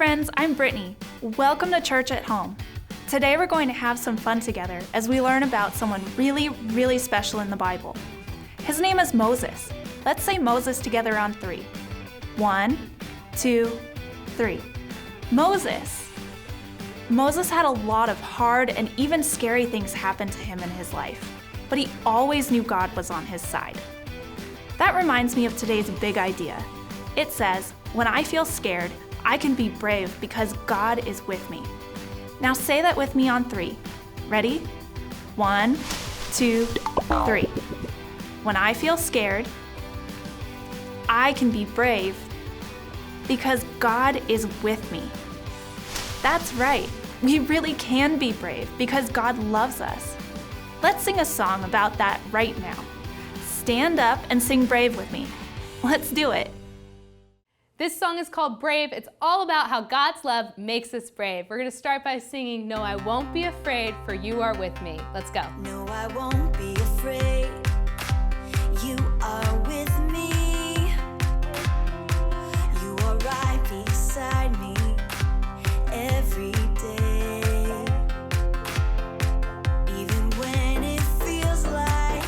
friends, I'm Brittany. Welcome to Church at Home. Today we're going to have some fun together as we learn about someone really special in the Bible. His name is Moses. Let's say Moses together on 3. 1, 2, 3. Moses. Moses had a lot of hard and even scary things happen to him in his life, but he always knew God was on his side. That reminds me of today's big idea. It says, when I feel scared, I can be brave because God is with me. Now say that with me on 3. Ready? 1, 2, 3. When I feel scared, I can be brave because God is with me. That's right. We really can be brave because God loves us. Let's sing a song about that right now. Stand up and sing Brave with me. Let's do it. This song is called Brave. It's all about how God's love makes us brave. We're going to start by singing, No, I Won't Be Afraid, for You Are With Me. Let's go. No, I won't be afraid. You are with me. You are right beside me every day. Even when it feels like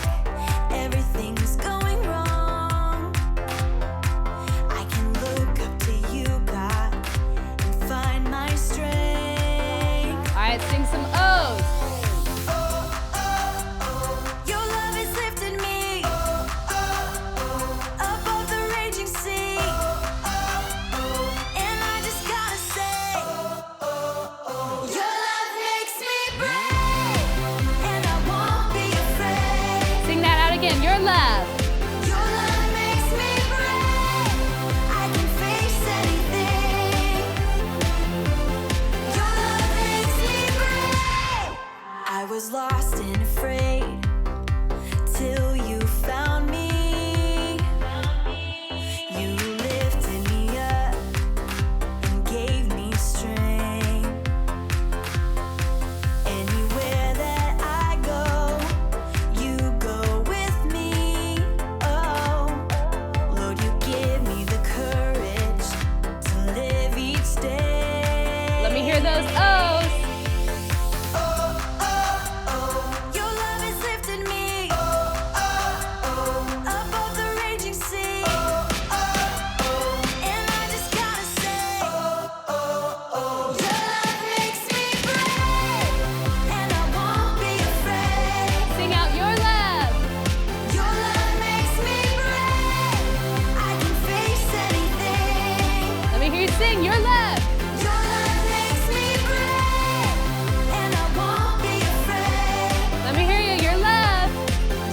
everything's going wrong, I can look up to you, God, and find my strength. All right, sing some O's. Your love has lifted me above the raging sea, and I just gotta say, your love makes me brave, and I won't be afraid. Sing that out again. Your love. Your love makes me brave. I can face anything. Your love makes me brave. I was lost and afraid till you found me. You lifted me up and gave me strength. Anywhere that I go, you go with me. Oh, Lord, you give me the courage to live each day. Let me hear those O's. Your love has lifted me above the raging sea, and I just gotta say, your love makes me brave, and I won't be afraid. Sing out your love. Your love makes me brave. I can face anything. Let me hear you sing your love. Your love makes me brave, and I won't be afraid. Let me hear you. Your love.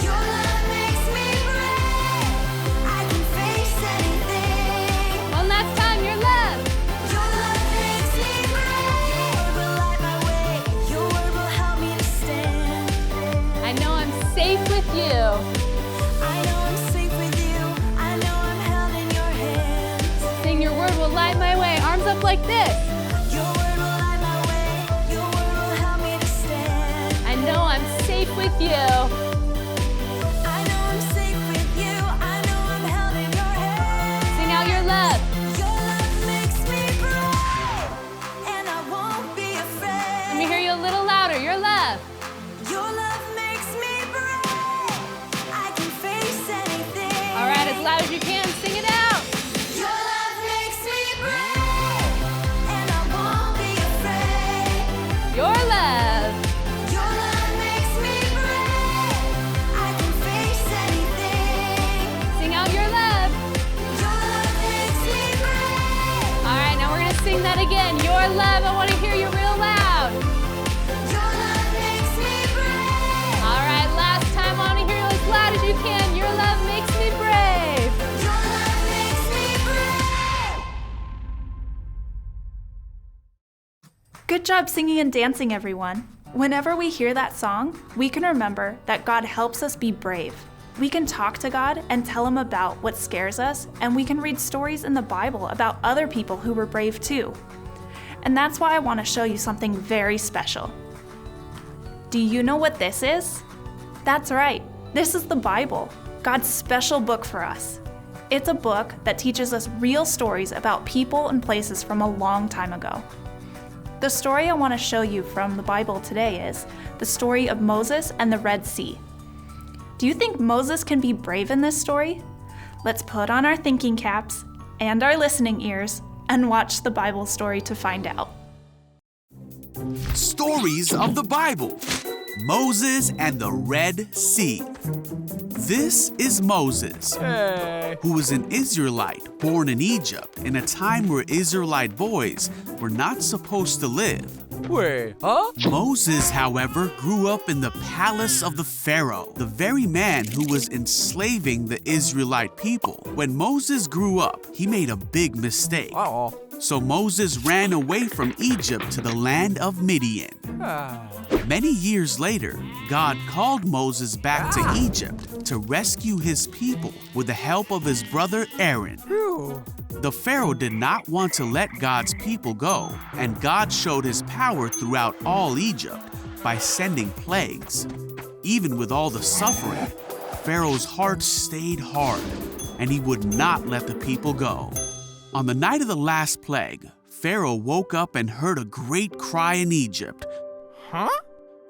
Your love makes me brave. I can face anything. One last time. Your love. Your love makes me brave. Will light my way. Your word will help me to stand. I know I'm safe with you. I know I'm safe with you. I know I'm held in your hands. Sing your word will light my way. Arms up like this. Your word will light my way. Your word will help me to stand. I know I'm safe with you. I know I'm safe with you. I know I'm held in your hands. Sing out your love. Your love makes me brave, and I won't be afraid. Let me hear you a little louder. Your love. Your love makes me brave. I can face anything. All right, as loud as you can. Sing it out. Your love makes me brave, and I won't be afraid. Your love. Your love makes me brave. I can face anything. Sing out your love. Your love makes me brave. All right, now we're going to sing that again. Your love. I want to hear you real loud. Your love makes me brave. All right, last time. I want to hear you as loud as you can. Your love makes me brave. Your love makes me brave. Good job singing and dancing, everyone. Whenever we hear that song, we can remember that God helps us be brave. We can talk to God and tell Him about what scares us, and we can read stories in the Bible about other people who were brave too. And that's why I want to show you something very special. Do you know what this is? That's right, this is the Bible, God's special book for us. It's a book that teaches us real stories about people and places from a long time ago. The story I want to show you from the Bible today is the story of Moses and the Red Sea. Do you think Moses can be brave in this story? Let's put on our thinking caps and our listening ears and watch the Bible story to find out. Stories of the Bible. Moses and the Red Sea. This is Moses, who was an Israelite born in Egypt in a time where Israelite boys were not supposed to live. Wait, huh? Moses, however, grew up in the palace of the Pharaoh, the very man who was enslaving the Israelite people. When Moses grew up, he made a big mistake. Uh-oh. So Moses ran away from Egypt to the land of Midian. Many years later, God called Moses back to Egypt to rescue his people with the help of his brother Aaron. The Pharaoh did not want to let God's people go, and God showed his power throughout all Egypt by sending plagues. Even with all the suffering, Pharaoh's heart stayed hard, and he would not let the people go. On the night of the last plague, Pharaoh woke up and heard a great cry in Egypt. Huh?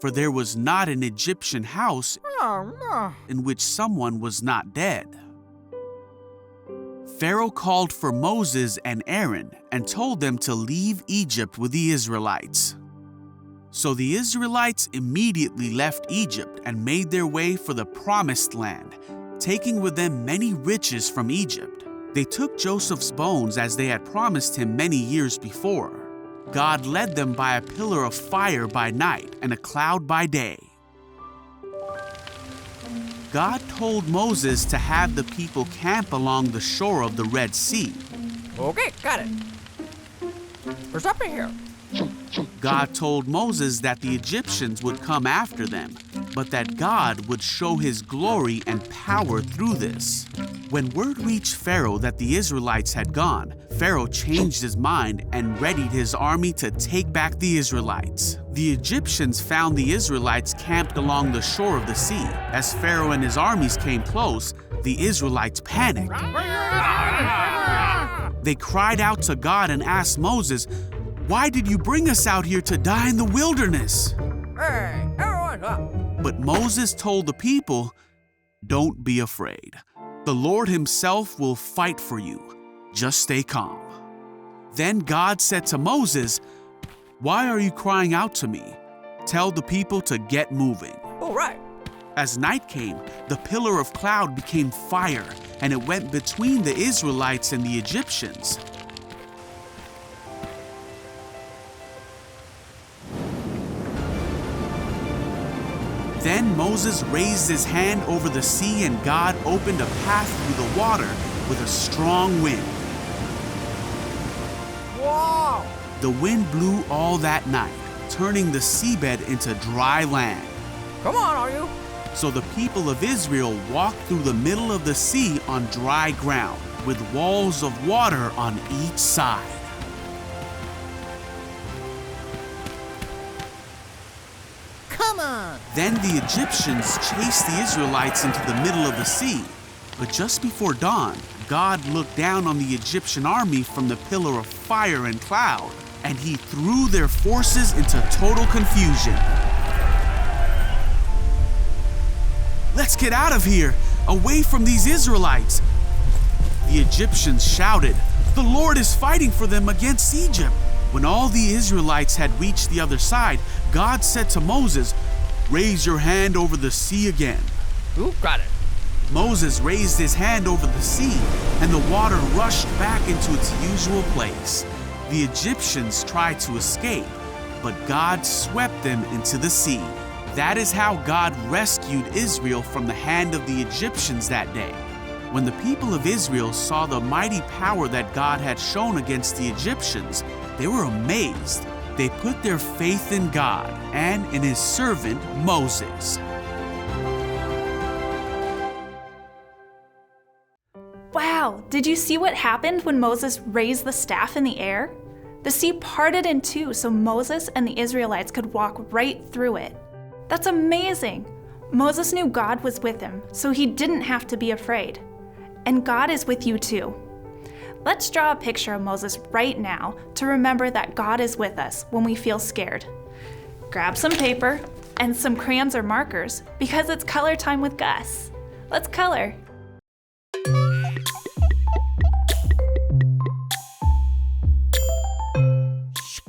For there was not an Egyptian house in which someone was not dead. Pharaoh called for Moses and Aaron and told them to leave Egypt with the Israelites. So the Israelites immediately left Egypt and made their way for the Promised Land, taking with them many riches from Egypt. They took Joseph's bones as they had promised him many years before. God led them by a pillar of fire by night and a cloud by day. God told Moses to have the people camp along the shore of the Red Sea. Okay, got it. There's something here. God told Moses that the Egyptians would come after them, but that God would show his glory and power through this. When word reached Pharaoh that the Israelites had gone, Pharaoh changed his mind and readied his army to take back the Israelites. The Egyptians found the Israelites camped along the shore of the sea. As Pharaoh and his armies came close, the Israelites panicked. They cried out to God and asked Moses, "Why did you bring us out here to die in the wilderness?" Hey, everyone up. But Moses told the people, "Don't be afraid. The Lord himself will fight for you. Just stay calm." Then God said to Moses, "Why are you crying out to me? Tell the people to get moving." All right. As night came, the pillar of cloud became fire, and it went between the Israelites and the Egyptians. Then Moses raised his hand over the sea, and God opened a path through the water with a strong wind. Wow. The wind blew all that night, turning the seabed into dry land. Come on, are you? So the people of Israel walked through the middle of the sea on dry ground, with walls of water on each side. Come on. Then the Egyptians chased the Israelites into the middle of the sea. But just before dawn, God looked down on the Egyptian army from the pillar of fire and cloud, and he threw their forces into total confusion. "Let's get out of here, away from these Israelites!" The Egyptians shouted, "The Lord is fighting for them against Egypt." When all the Israelites had reached the other side, God said to Moses, "Raise your hand over the sea again." Who got it? Moses raised his hand over the sea, and the water rushed back into its usual place. The Egyptians tried to escape, but God swept them into the sea. That is how God rescued Israel from the hand of the Egyptians that day. When the people of Israel saw the mighty power that God had shown against the Egyptians, they were amazed. They put their faith in God and in his servant Moses. Wow, did you see what happened when Moses raised the staff in the air? The sea parted in two so Moses and the Israelites could walk right through it. That's amazing! Moses knew God was with him, so he didn't have to be afraid. and God is with you too. Let's draw a picture of Moses right now to remember that God is with us when we feel scared. Grab some paper and some crayons or markers because it's color time with Gus. Let's color.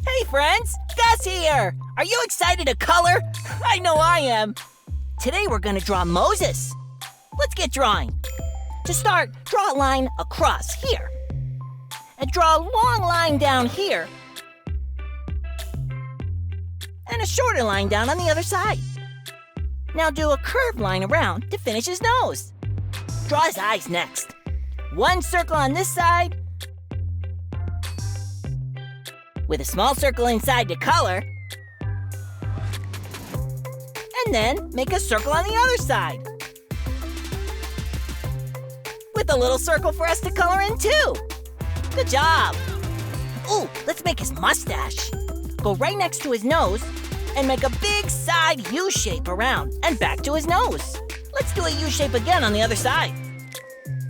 Hey friends, Gus here! Are you excited to color? I know I am! Today we're gonna draw Moses. Let's get drawing. To start, draw a line across here. And draw a long line down here. And a shorter line down on the other side. Now do a curved line around to finish his nose. Draw his eyes next. One circle on this side, with a small circle inside to color. And then make a circle on the other side, with a little circle for us to color in too. Good job. Ooh, let's make his mustache. Go right next to his nose and make a big side U shape around and back to his nose. Let's do a U shape again on the other side.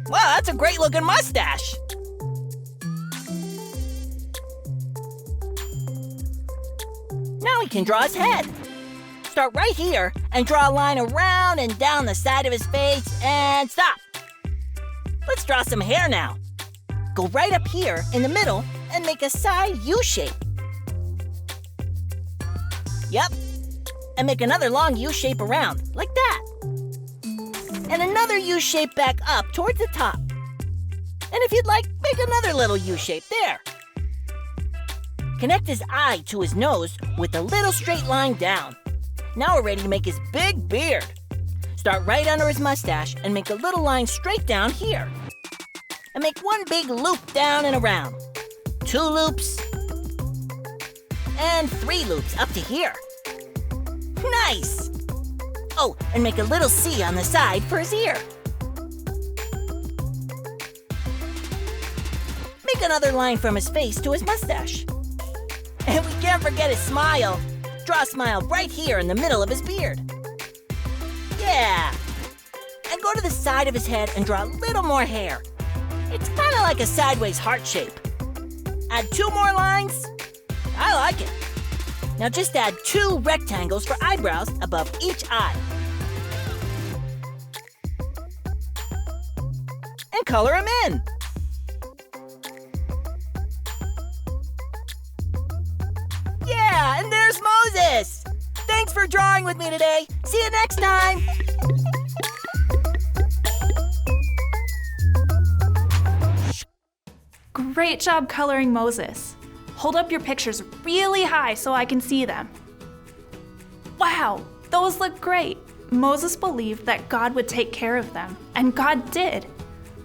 Wow, that's a great looking mustache. Now we can draw his head. Start right here and draw a line around and down the side of his face and stop. Let's draw some hair now. Go right up here in the middle and make a side U shape. Yep. And make another long U shape around, like that. And another U shape back up towards the top. And if you'd like, make another little U shape there. Connect his eye to his nose with a little straight line down. Now we're ready to make his big beard. Start right under his mustache and make a little line straight down here. And make one big loop down and around. 2 loops. And 3 loops up to here. Nice! Oh, and make a little C on the side for his ear. Make another line from his face to his mustache. And we can't forget his smile. Draw a smile right here in the middle of his beard. Yeah! And go to the side of his head and draw a little more hair. It's kind of like a sideways heart shape. Add 2 more lines. I like it. Now just add 2 rectangles for eyebrows above each eye. And color him in. Yeah, and there's Moses. Thanks for drawing with me today. See you next time. Great job coloring Moses. Hold up your pictures really high so I can see them. Wow, those look great. Moses believed that God would take care of them, and God did.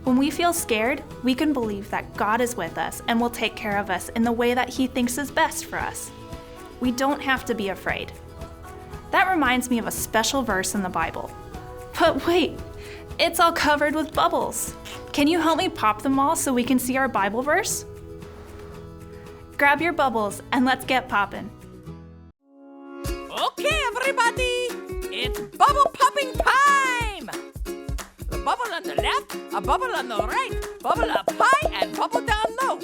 When we feel scared, we can believe that God is with us and will take care of us in the way that He thinks is best for us. We don't have to be afraid. That reminds me of a special verse in the Bible. But wait, it's all covered with bubbles. Can you help me pop them all so we can see our Bible verse? Grab your bubbles and let's get poppin'. Okay, everybody, it's bubble popping time! A bubble on the left, a bubble on the right, bubble up high and bubble down low.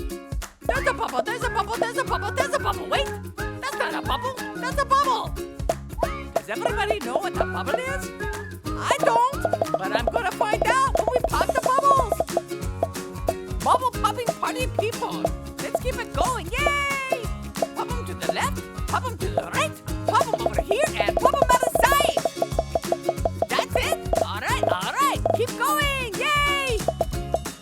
There's a bubble, there's a bubble, there's a bubble, there's a bubble. Wait, that's not a bubble, that's a bubble. Does everybody know what the bubble is? I don't, but I'm gonna find out when we pop the bubbles. Bubble popping party people, let's keep it going, yay! Pop them to the left, pop them to the right, pop them over here, and pop them out of sight. That's it, all right, keep going, yay!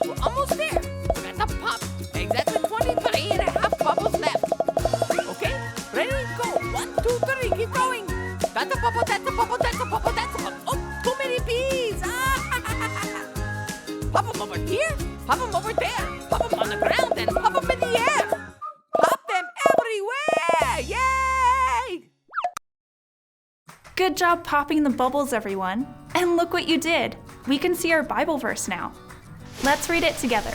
We're almost there, we got to pop exactly 23 and a half bubbles left. Okay, ready, go, 1, 2, 3, keep going. That's a bubble, that's a bubble, that's a bubble, that's a bubble. Oh, too many bees! Pop them over here, pop them over there, pop them on the ground, and pop them in the air. Pop them everywhere! Yay! Good job popping the bubbles, everyone. And look what you did. We can see our Bible verse now. Let's read it together.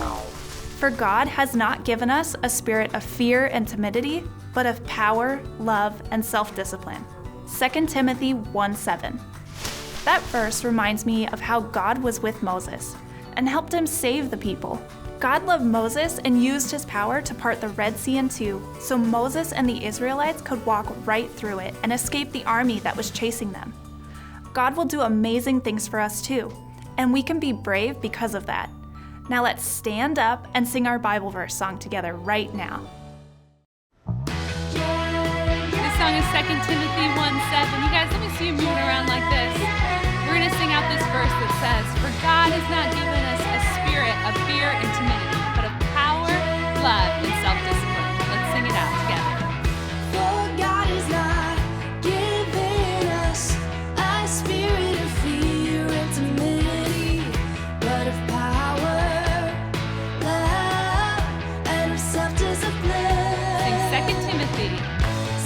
For God has not given us a spirit of fear and timidity, but of power, love, and self-discipline. 2 Timothy 1:7. That verse reminds me of how God was with Moses. and helped him save the people. God loved Moses and used his power to part the Red Sea in two, so Moses and the Israelites could walk right through it and escape the army that was chasing them. God will do amazing things for us too, and we can be brave because of that. Now let's stand up and sing our Bible verse song together right now. This song is 2 Timothy 1:7. You guys, let me see you moving around like this. We're going to sing out this verse that says, "For God has not given us a spirit of fear and timidity, but of power, love, and self-discipline." Let's sing it out together. For God is not giving us a spirit of fear and timidity, but of power, love, and of self-discipline. Sing 2 Timothy.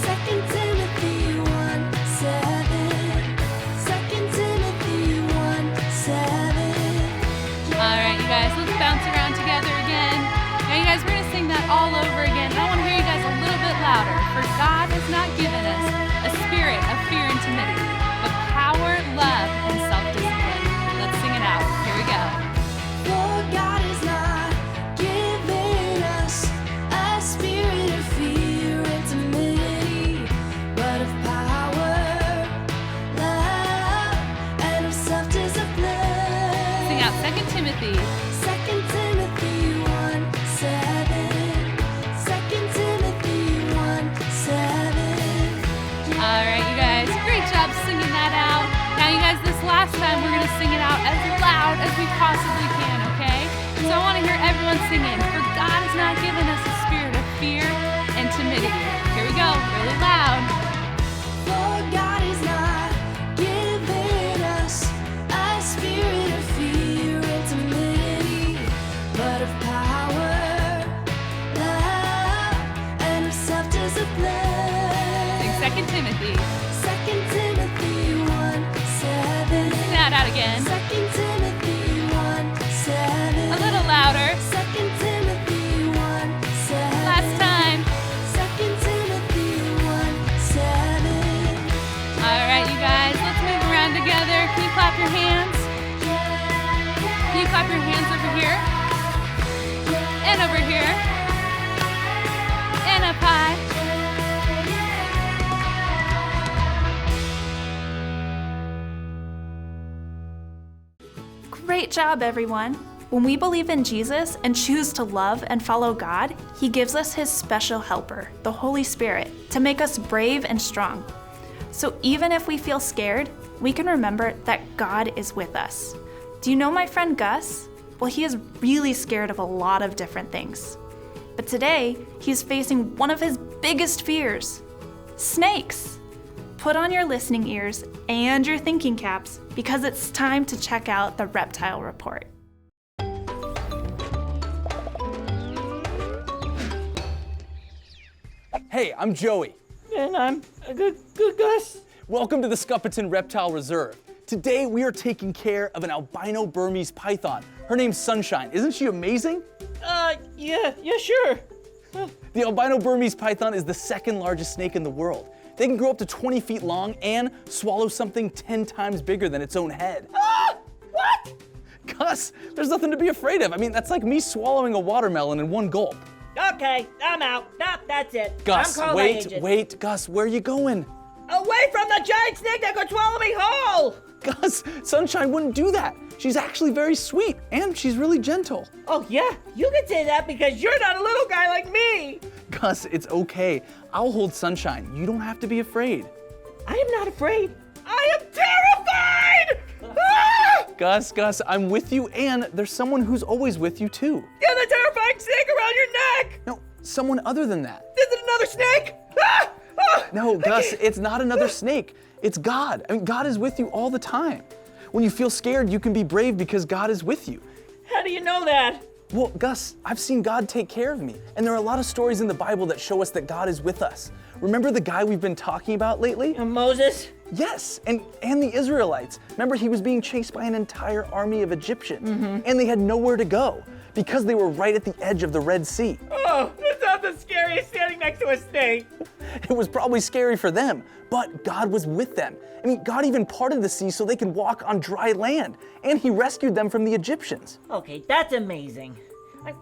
2 Timothy 1:7. 2 Timothy 1:7. All right, you guys, let's bounce around together again. Now, you guys, we're going to sing that all over again. And I want to hear you guys a little bit louder. For God has not given us a spirit of fear and timidity, but power, love, and self-discipline. Let's sing it out. Here we go. For God is not giving us a spirit of fear and timidity, but of power, love, and of self-discipline. Sing out 2 Timothy. 2 Timothy 1:7. 2 Timothy 1:7. All right, you guys, great job singing that out. Now, you guys, this last time, we're going to sing it out as loud as we possibly can, okay? So I want to hear everyone singing. For God has not given us a spirit of fear and timidity. Here we go, really loud. For God is not giving us a spirit of fear and timidity, but of power, love, and of self-discipline. Sing 2 Timothy. 2 Timothy 1:7. Sing that out again. 2 Timothy 1:7. A little louder. 2 Timothy 1:7. Last time. 2 Timothy 1:7. All right, you guys, let's move around together. Can you clap your hands? Can you clap your hands over here? And over here. And up high. Great job, everyone! When we believe in Jesus and choose to love and follow God, He gives us His special helper, the Holy Spirit, to make us brave and strong. So even if we feel scared, we can remember that God is with us. Do you know my friend Gus? Well, he is really scared of a lot of different things. But today, he's facing one of his biggest fears: snakes. Put on your listening ears and your thinking caps because it's time to check out the Reptile Report. Hey, I'm Joey. And I'm good, Gus. Welcome to the Skuppeton Reptile Reserve. Today we are taking care of an albino Burmese python. Her name's Sunshine. Isn't she amazing? Yeah, sure. The albino Burmese python is the second largest snake in the world. They can grow up to 20 feet long and swallow something 10 times bigger than its own head. What? Gus, there's nothing to be afraid of. I mean, that's like me swallowing a watermelon in one gulp. Okay, I'm out. That's it. Gus, I'm calling my agent. wait, Gus, where are you going? Away from the giant snake that could swallow me whole! Gus, Sunshine wouldn't do that. She's actually very sweet, and she's really gentle. Oh yeah, you can say that because you're not a little guy like me. Gus, it's okay. I'll hold Sunshine. You don't have to be afraid. I am not afraid. I am terrified! Ah! Gus, I'm with you, and there's someone who's always with you too. Get the terrifying snake around your neck! No, someone other than that. Is it another snake? Ah! Ah! No, Gus, it's not another snake. It's God. I mean, God is with you all the time. When you feel scared, you can be brave because God is with you. How do you know that? Well, Gus, I've seen God take care of me. And there are a lot of stories in the Bible that show us that God is with us. Remember the guy we've been talking about lately? Moses? Yes, and the Israelites. Remember, he was being chased by an entire army of Egyptians. And they had nowhere to go because they were right at the edge of the Red Sea. Oh, that sounds as scary as standing next to a snake. It was probably scary for them, but God was with them. I mean, God even parted the sea so they could walk on dry land, and he rescued them from the Egyptians. Okay, that's amazing.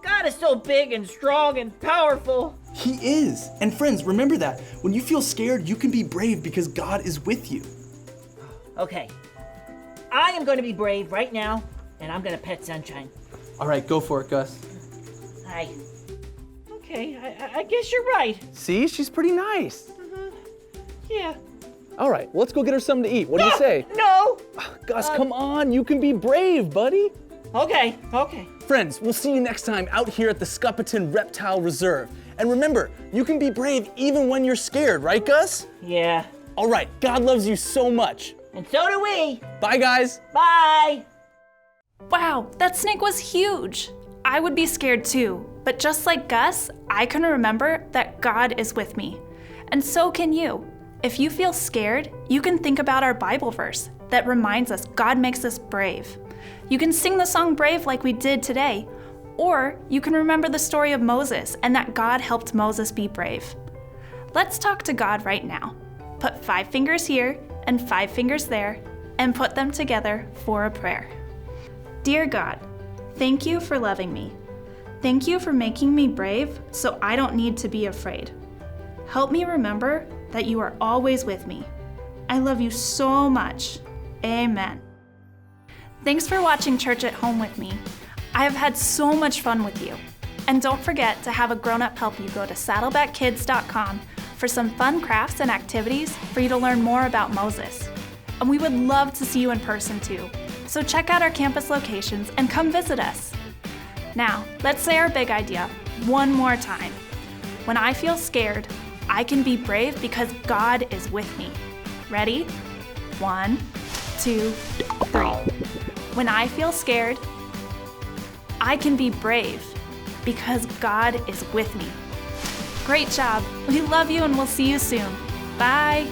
God is so big and strong and powerful. He is. And friends, remember that. When you feel scared, you can be brave because God is with you. Okay, I am going to be brave right now, and I'm going to pet Sunshine. All right, go for it, Gus. Hi. Okay, I guess you're right. See, she's pretty nice. Yeah. All right, let's go get her something to eat. What do you say? No! Gus, come on. You can be brave, buddy. Okay. Friends, we'll see you next time out here at the Scuppleton Reptile Reserve. And remember, you can be brave even when you're scared, right, Gus? Yeah. All right, God loves you so much. And so do we. Bye, guys. Bye. Wow, that snake was huge. I would be scared too, but just like Gus, I can remember that God is with me. And so can you. If you feel scared, you can think about our Bible verse that reminds us God makes us brave. You can sing the song Brave like we did today, or you can remember the story of Moses and that God helped Moses be brave. Let's talk to God right now. Put 5 fingers here and 5 fingers there and put them together for a prayer. Dear God, thank you for loving me. Thank you for making me brave so I don't need to be afraid. Help me remember that you are always with me. I love you so much. Amen. Thanks for watching Church at Home with me. I have had so much fun with you. And don't forget to have a grown-up help you go to saddlebackkids.com for some fun crafts and activities for you to learn more about Moses. And we would love to see you in person too. So check out our campus locations and come visit us. Now, let's say our big idea one more time. When I feel scared, I can be brave because God is with me. Ready? 1, 2, 3. When I feel scared, I can be brave because God is with me. Great job. We love you and we'll see you soon. Bye.